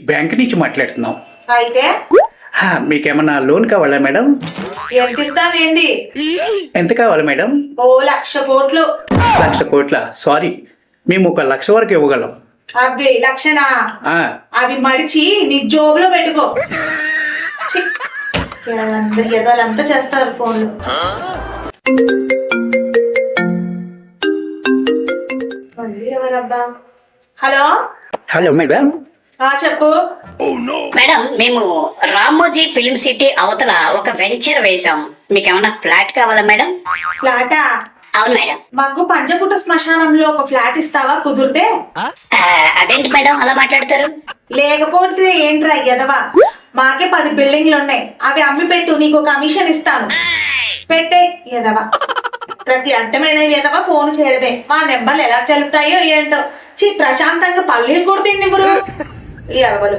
Bank నుంచి మాట్లాడుతున్నాం. అయితే మీకేమన్నా లోన్ కావాలా మేడం? ఎంత ఇస్తావేంది? ఎంత కావాలి మేడం? ఓ 1,00,000 కోట్లు. 1,00,000 కోట్ల? సారీ, మేము 1,00,000 వరకు ఇవ్వగలం. అవి లక్షనా? ఆ, అవి మడిచి నీ జోబులో పెట్టుకో. ఛీ, ఎదలంతా చేస్తారు ఫోన్లు. మళ్ళీ ఎవరబ్బా? Hello hello madam. చెప్పు. మేడం, మేము రామోజీ ఫిల్మ్ సిటీ అవతల ఒక వెంచర్ వేశాం. మీకు ఏమన్నా ఫ్లాట్ కావాలా మేడం? ఫ్లాటా? అవును మేడం. మాకు పంచకుట శ్మశానంలో ఒక ఫ్లాట్ ఇస్తావా కుదిరితే? అదేంటి మేడం అలా మాట్లాడతారు? లేకపోతే ఏంట్రా ఎదవా, మాకే 10 బిల్డింగ్లు ఉన్నాయి, అవి అమ్మి పెట్టు, నీకు కమిషన్ ఇస్తాను. పెట్టే ఎదవా. ప్రతి అడ్డమైన ఎదవా ఫోన్ చేయడమే. మా నెంబర్లు ఎలా తెలుస్తాయో ఏంటో. ప్రశాంతంగా పల్లీలు కొడుతుంది ఎదవలు.